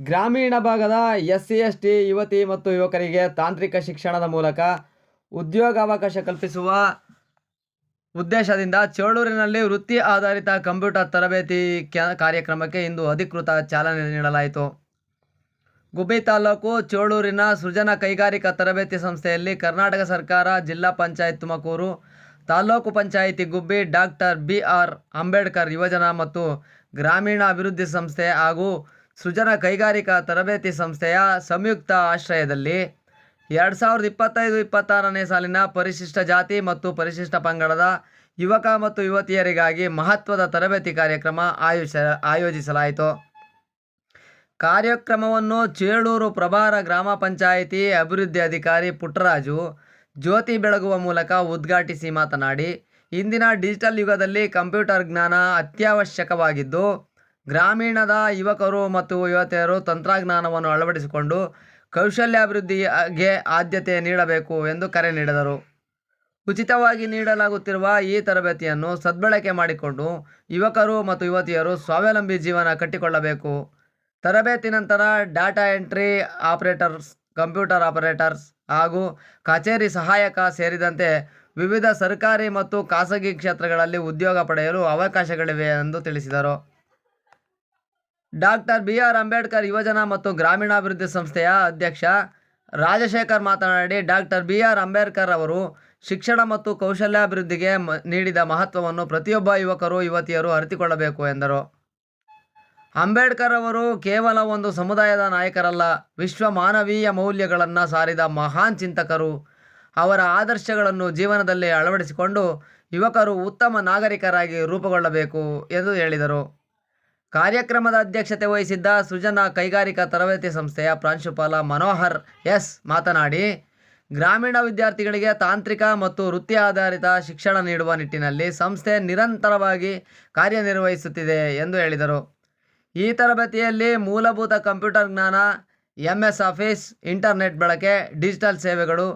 ಗ್ರಾಮೀಣ ಭಾಗದ SC ST ಯುವತಿ ಮತ್ತು ಯುವಕರಿಗೆ ತಾಂತ್ರಿಕ ಶಿಕ್ಷಣದ ಮೂಲಕ ಉದ್ಯೋಗಾವಕಾಶ ಕಲ್ಪಿಸುವ ಉದ್ದೇಶದಿಂದ ಚೇಳೂರಿನಲ್ಲಿ ವೃತ್ತಿ ಆಧಾರಿತ ಕಂಪ್ಯೂಟರ್ ತರಬೇತಿ ಕಾರ್ಯಕ್ರಮಕ್ಕೆ ಇಂದು ಅಧಿಕೃತ ಚಾಲನೆ ನೀಡಲಾಯಿತು. ಗುಬ್ಬಿ ತಾಲೂಕು ಚೇಳೂರಿನ ಸೃಜನಾ ಕೈಗಾರಿಕಾ ತರಬೇತಿ ಸಂಸ್ಥೆಯಲ್ಲಿ ಕರ್ನಾಟಕ ಸರ್ಕಾರ, ಜಿಲ್ಲಾ ಪಂಚಾಯತ್ ತುಮಕೂರು, ತಾಲೂಕು ಪಂಚಾಯಿತಿ ಗುಬ್ಬಿ, ಡಾಕ್ಟರ್ BR ಅಂಬೇಡ್ಕರ್ ಯುವಜನ ಮತ್ತು ಗ್ರಾಮೀಣ ಅಭಿವೃದ್ಧಿ ಸಂಸ್ಥೆ ಹಾಗೂ ಸೃಜನಾ ಕೈಗಾರಿಕಾ ತರಬೇತಿ ಸಂಸ್ಥೆಯ ಸಂಯುಕ್ತ ಆಶ್ರಯದಲ್ಲಿ 2025-26ನೇ ಸಾಲಿನ ಪರಿಶಿಷ್ಟ ಜಾತಿ ಮತ್ತು ಪರಿಶಿಷ್ಟ ಪಂಗಡದ ಯುವಕ ಮತ್ತು ಯುವತಿಯರಿಗಾಗಿ ಮಹತ್ವದ ತರಬೇತಿ ಕಾರ್ಯಕ್ರಮ ಆಯೋಜಿಸಲಾಯಿತು. ಕಾರ್ಯಕ್ರಮವನ್ನು ಚೇಳೂರು ಪ್ರಭಾರ ಗ್ರಾಮ ಪಂಚಾಯಿತಿ ಅಭಿವೃದ್ಧಿ ಅಧಿಕಾರಿ ಪುಟ್ಟರಾಜು ಜ್ಯೋತಿ ಬೆಳಗುವ ಮೂಲಕ ಉದ್ಘಾಟಿಸಿ ಮಾತನಾಡಿ, ಇಂದಿನ ಡಿಜಿಟಲ್ ಯುಗದಲ್ಲಿ ಕಂಪ್ಯೂಟರ್ ಜ್ಞಾನ ಅತ್ಯವಶ್ಯಕವಾಗಿದ್ದು, ಗ್ರಾಮೀಣದ ಯುವಕರು ಮತ್ತು ಯುವತಿಯರು ತಂತ್ರಜ್ಞಾನವನ್ನು ಅಳವಡಿಸಿಕೊಂಡು ಕೌಶಲ್ಯಾಭಿವೃದ್ಧಿಗೆ ಆದ್ಯತೆ ನೀಡಬೇಕು ಎಂದು ಕರೆ ನೀಡಿದರು. ಉಚಿತವಾಗಿ ನೀಡಲಾಗುತ್ತಿರುವ ಈ ತರಬೇತಿಯನ್ನು ಸದ್ಬಳಕೆ ಮಾಡಿಕೊಂಡು ಯುವಕರು ಮತ್ತು ಯುವತಿಯರು ಸ್ವಾವಲಂಬಿ ಜೀವನ ಕಟ್ಟಿಕೊಳ್ಳಬೇಕು. ತರಬೇತಿ ನಂತರ data entry operators, computer operators ಹಾಗೂ ಕಚೇರಿ ಸಹಾಯಕ ಸೇರಿದಂತೆ ವಿವಿಧ ಸರ್ಕಾರಿ ಮತ್ತು ಖಾಸಗಿ ಕ್ಷೇತ್ರಗಳಲ್ಲಿ ಉದ್ಯೋಗ ಪಡೆಯಲು ಅವಕಾಶಗಳಿವೆ ಎಂದು ತಿಳಿಸಿದರು. ಡಾಕ್ಟರ್ BR ಅಂಬೇಡ್ಕರ್ ಯುವಜನ ಮತ್ತು ಗ್ರಾಮೀಣಾಭಿವೃದ್ಧಿ ಸಂಸ್ಥೆಯ ಅಧ್ಯಕ್ಷ ರಾಜಶೇಖರ್ ಮಾತನಾಡಿ, ಡಾಕ್ಟರ್ BR ಅಂಬೇಡ್ಕರ್ ಅವರು ಶಿಕ್ಷಣ ಮತ್ತು ಕೌಶಲ್ಯಾಭಿವೃದ್ಧಿಗೆ ನೀಡಿದ ಮಹತ್ವವನ್ನು ಪ್ರತಿಯೊಬ್ಬ ಯುವಕರು ಯುವತಿಯರು ಅರಿತುಕೊಳ್ಳಬೇಕು ಎಂದರು. ಅಂಬೇಡ್ಕರ್ ಅವರು ಕೇವಲ ಒಂದು ಸಮುದಾಯದ ನಾಯಕರಲ್ಲ, ವಿಶ್ವ ಮಾನವೀಯ ಮೌಲ್ಯಗಳನ್ನು ಸಾರಿದ ಮಹಾನ್ ಚಿಂತಕರು. ಅವರ ಆದರ್ಶಗಳನ್ನು ಜೀವನದಲ್ಲಿ ಅಳವಡಿಸಿಕೊಂಡು ಯುವಕರು ಉತ್ತಮ ನಾಗರಿಕರಾಗಿ ರೂಪುಗೊಳ್ಳಬೇಕು ಎಂದು ಹೇಳಿದರು. ಕಾರ್ಯಕ್ರಮದ ಅಧ್ಯಕ್ಷತೆ ವಹಿಸಿದ್ದ ಸೃಜನಾ ಕೈಗಾರಿಕಾ ತರಬೇತಿ ಸಂಸ್ಥೆಯ ಪ್ರಾಂಶುಪಾಲ ಮನೋಹರ್ S ಮಾತನಾಡಿ, ಗ್ರಾಮೀಣ ವಿದ್ಯಾರ್ಥಿಗಳಿಗೆ ತಾಂತ್ರಿಕ ಮತ್ತು ವೃತ್ತಿ ಆಧಾರಿತ ಶಿಕ್ಷಣ ನೀಡುವ ನಿಟ್ಟಿನಲ್ಲಿ ಸಂಸ್ಥೆ ನಿರಂತರವಾಗಿ ಕಾರ್ಯನಿರ್ವಹಿಸುತ್ತಿದೆ ಎಂದು ಹೇಳಿದರು. ಈ ತರಬೇತಿಯಲ್ಲಿ ಮೂಲಭೂತ ಕಂಪ್ಯೂಟರ್ ಜ್ಞಾನ, MS ಆಫೀಸ್, ಇಂಟರ್ನೆಟ್ ಬಳಕೆ, ಡಿಜಿಟಲ್ ಸೇವೆಗಳು,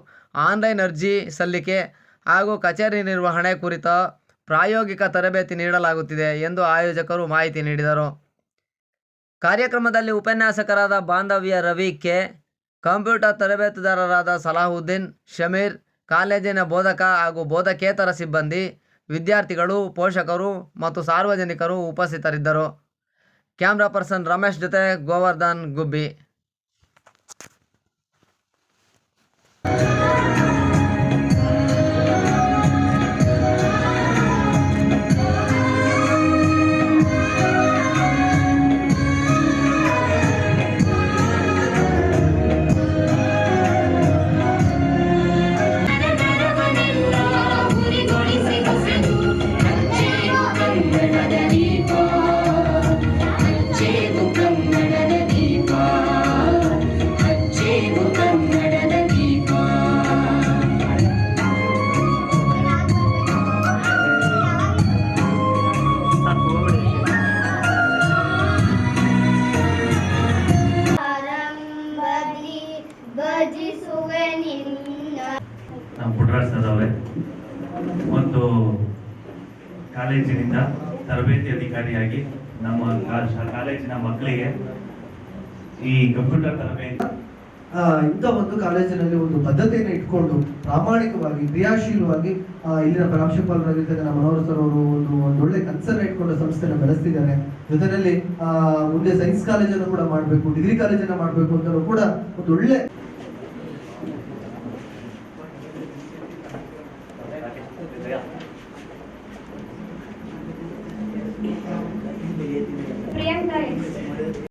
ಆನ್ಲೈನ್ ಅರ್ಜಿ ಸಲ್ಲಿಕೆ ಹಾಗೂ ಕಚೇರಿ ನಿರ್ವಹಣೆ ಕುರಿತ ಪ್ರಾಯೋಗಿಕ ತರಬೇತಿ ನೀಡಲಾಗುತ್ತಿದೆ ಎಂದು ಆಯೋಜಕರು ಮಾಹಿತಿ ನೀಡಿದರು. ಕಾರ್ಯಕ್ರಮದಲ್ಲಿ ಉಪನ್ಯಾಸಕರಾದ ಬಾಂಧವ್ಯ ರವಿ K, ಕಂಪ್ಯೂಟರ್ ತರಬೇತುದಾರರಾದ ಸಲಾಹುದ್ದೀನ್, ಶಮೀರ್, ಕಾಲೇಜಿನ ಬೋಧಕ ಹಾಗೂ ಬೋಧಕೇತರ ಸಿಬ್ಬಂದಿ, ವಿದ್ಯಾರ್ಥಿಗಳು, ಪೋಷಕರು ಮತ್ತು ಸಾರ್ವಜನಿಕರು ಉಪಸ್ಥಿತರಿದ್ದರು. ಕ್ಯಾಮ್ರಾ ಪರ್ಸನ್ ರಮೇಶ್ ಜೊತೆ ಗೋವರ್ಧನ್, ಗುಬ್ಬಿ. ನಮ್ಮ ಪುಟ್ಟರಾಜ್ ಸರ್ ಅವರೇ ಒಂದು ಕಾಲೇಜಿನಿಂದ ತರಬೇತಿ ಅಧಿಕಾರಿಯಾಗಿ ನಮ್ಮ ಕಾಲೇಜಿನ ಮಕ್ಕಳಿಗೆ ಈ ಕಂಪ್ಯೂಟರ್ ತರಬೇತಿ ಇಂಥ ಒಂದು ಕಾಲೇಜಿನಲ್ಲಿ ಒಂದು ಬದ್ಧತೆಯನ್ನು ಇಟ್ಕೊಂಡು ಪ್ರಾಮಾಣಿಕವಾಗಿ ಕ್ರಿಯಾಶೀಲವಾಗಿ ಇಲ್ಲಿನ ಪ್ರಾಂಶುಪಾಲರಾಗಿದ್ದಾಗ ನಮ್ಮ ಮನೋಹರ್ ಸರ್ ಅವರು ಒಂದು ಒಳ್ಳೆ ಕನ್ಸರ್ನ್ ಇಟ್ಕೊಂಡು ಸಂಸ್ಥೆನ ಬೆಳೆಸ್ತಿದ್ದಾರೆ. ಜೊತೆಯಲ್ಲಿ ಮುಂದೆ ಸೈನ್ಸ್ ಕಾಲೇಜನ್ನು ಕೂಡ ಮಾಡಬೇಕು, ಡಿಗ್ರಿ ಕಾಲೇಜನ್ನು ಮಾಡಬೇಕು ಅಂತ ಕೂಡ ಒಂದು ಒಳ್ಳೆ ಪ್ರಿಯಾಂಕಾ